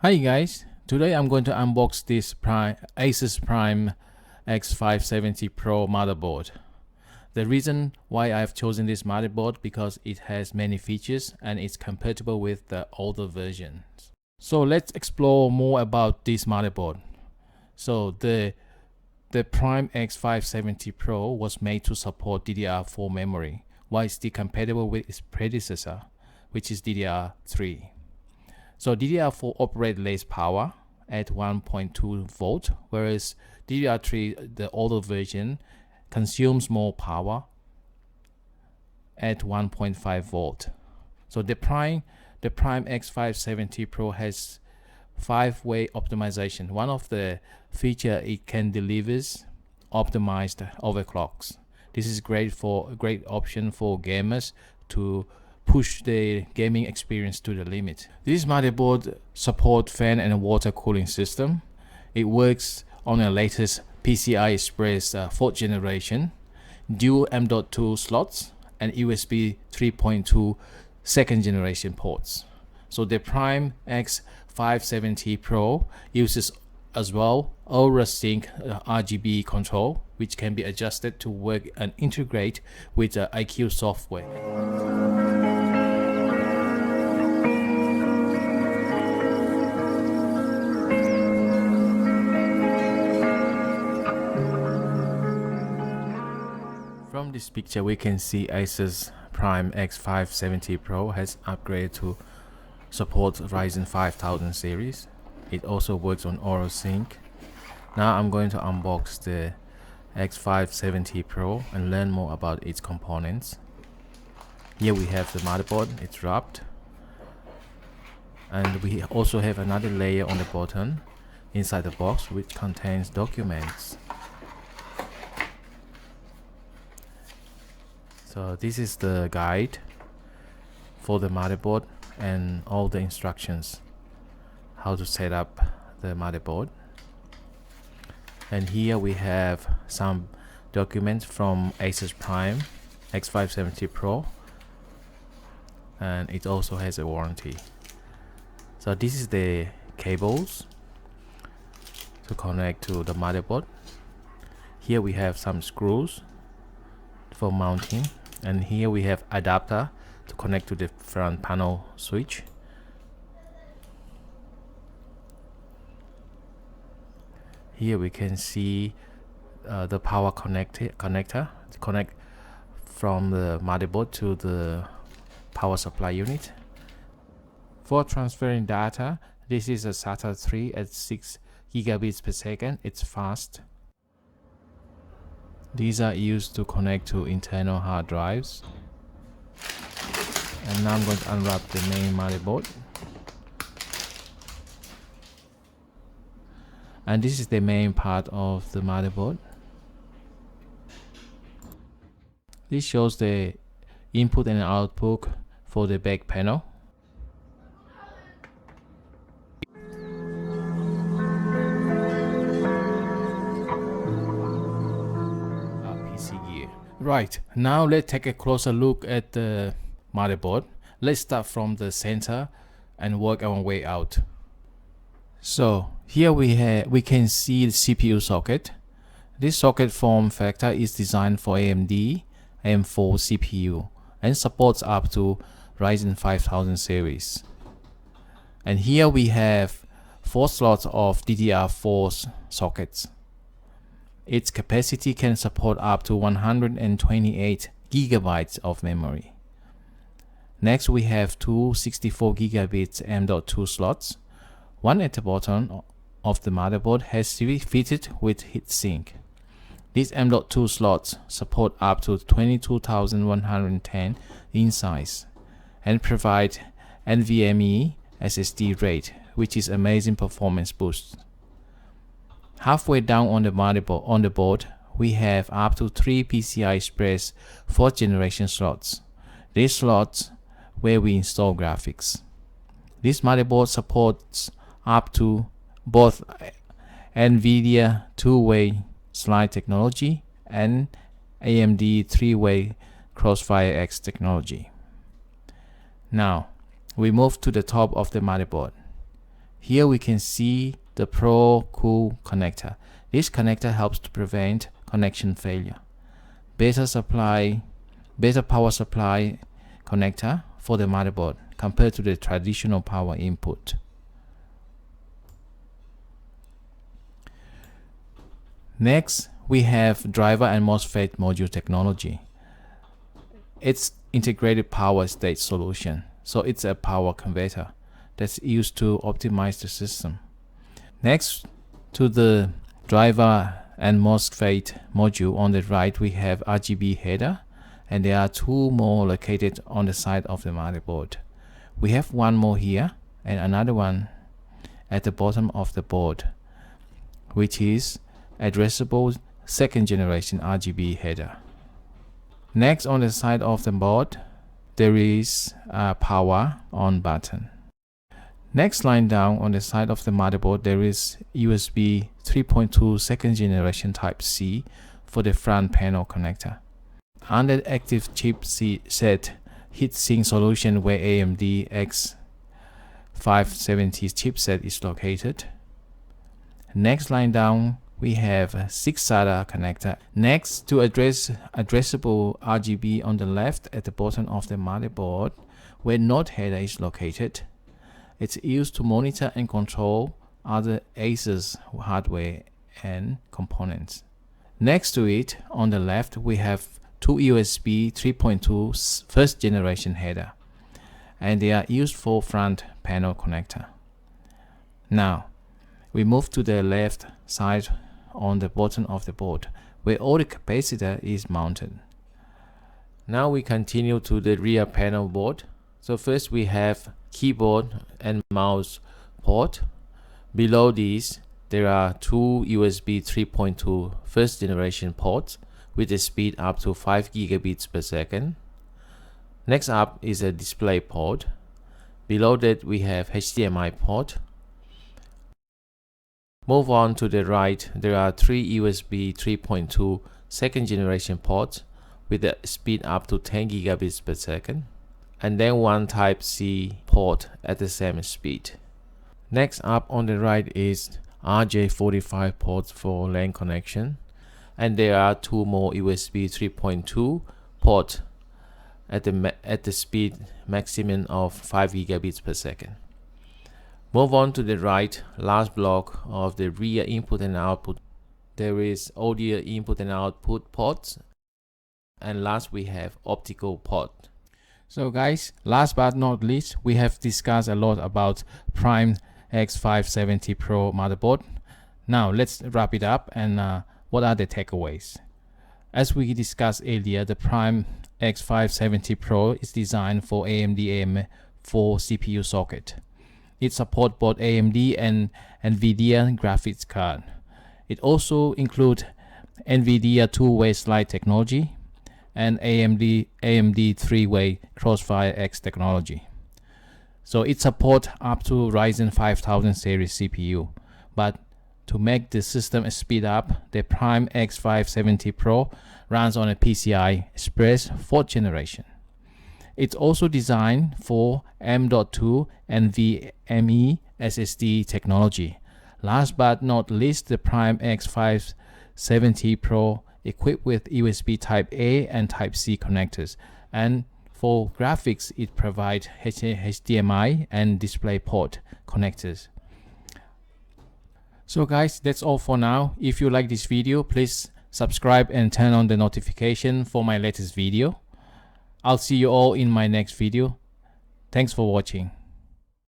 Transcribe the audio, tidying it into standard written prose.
Hi guys, today I'm going to unbox this Asus PRIME X570-PRO motherboard. The reason why I've chosen this motherboard because it has many features and it's compatible with the older versions. So let's explore more about this motherboard. So the PRIME X570-PRO was made to support DDR4 memory, while it's still compatible with its predecessor, which is DDR3. So DDR4 operates less power at 1.2 volt, whereas DDR3, the older version, consumes more power at 1.5 volt. So the PRIME X570-PRO has 5-way optimization. One of the feature it can delivers optimized overclocks. This is great option for gamers to push the gaming experience to the limit. This motherboard supports fan and water cooling system. It works on the latest PCI Express 4th generation, dual M.2 slots, and USB 3.2 2nd generation ports. So the PRIME X570-PRO uses as well Aura Sync RGB control, which can be adjusted to work and integrate with the IQ software. From this picture, we can see Asus PRIME X570-PRO has upgraded to support Ryzen 5000 series. It also works on Aura Sync. Now I'm going to unbox the X570-PRO and learn more about its components. Here we have the motherboard, it's wrapped. And we also have another layer on the bottom inside the box which contains documents. So this is the guide for the motherboard and all the instructions how to set up the motherboard. And here we have some documents from Asus PRIME X570-PRO, and it also has a warranty. So this is the cables to connect to the motherboard. Here we have some screws for mounting, and here we have adapter to connect to the front panel switch. Here we can see the power connector to connect from the motherboard to the power supply unit. For transferring data, this is a SATA 3 at 6 gigabits per second. It's fast. These are used to connect to internal hard drives. And now I'm going to unwrap the main motherboard. And this is the main part of the motherboard. This shows the input and output for the back panel. Right, now let's take a closer look at the motherboard. Let's start from the center and work our way out. So here we can see the CPU socket. This socket form factor is designed for AMD M4 CPU and supports up to Ryzen 5000 series. And here we have 4 slots of DDR4 sockets. Its capacity can support up to 128 gigabytes of memory. Next we have two 64 gigabit M.2 slots. One at the bottom of the motherboard has fitted with heatsink. These M.2 slots support up to 22,110 in size and provide NVMe SSD rate, which is amazing performance boost. Halfway down on the motherboard on the board, we have up to 3 PCI Express 4th generation slots. These slots where we install graphics. This motherboard supports up to both NVIDIA 2-way slide technology and AMD 3-way Crossfire X technology. Now we move to the top of the motherboard. Here we can see the Pro Cool connector. This connector helps to prevent connection failure. Better power supply connector for the motherboard compared to the traditional power input. Next, we have driver and MOSFET module technology. It's integrated power state solution, so it's a power converter that's used to optimize the system. Next to the driver and MOSFET module on the right, we have RGB header, and there are two more located on the side of the motherboard. We have one more here and another one at the bottom of the board, which is addressable second generation RGB header. Next, on the side of the board, there is a power on button. Next line down on the side of the motherboard, there is USB 3.2 second generation Type C for the front panel connector. Under active chipset heatsink solution where AMD X570 chipset is located. Next line down, we have a 6 SATA connector. Next, to address addressable RGB on the left at the bottom of the motherboard where node header is located. It's used to monitor and control other Asus hardware and components. Next to it, on the left, we have two USB 3.2 first generation header, and they are used for front panel connector. Now, we move to the left side on the bottom of the board where all the capacitor is mounted. Now we continue to the rear panel board. So first we have keyboard and mouse port. Below these there are two USB 3.2 first generation ports with a speed up to 5 gigabits per second. Next up is a display port. Below that we have HDMI port. Move on to the right, there are three USB 3.2 second generation ports with a speed up to 10 gigabits per second, and then one Type C port at the same speed. Next up on the right is RJ45 ports for LAN connection, and there are two more USB 3.2 ports at the speed maximum of 5 gigabits per second. Move on to the right, last block of the rear input and output. There is audio input and output ports, and last we have optical port. So guys, last but not least, we have discussed a lot about PRIME X570-PRO motherboard. Now let's wrap it up, and what are the takeaways? As we discussed earlier, the PRIME X570-PRO is designed for AMD AM4 CPU socket. It supports both AMD and NVIDIA graphics card. It also includes NVIDIA two-way slide technology and AMD three-way Crossfire X technology. So it supports up to Ryzen 5000 series CPU. But to make the system speed up, the PRIME X570-PRO runs on a PCI Express 4th generation. It's also designed for M.2 and NVMe SSD technology. Last but not least, the PRIME X570-PRO equipped with USB Type A and Type C connectors, and for graphics it provides HDMI and DisplayPort connectors. So guys, that's all for now. If you like this video, please subscribe and turn on the notification for my latest video. I'll see you all in my next video. Thanks for watching.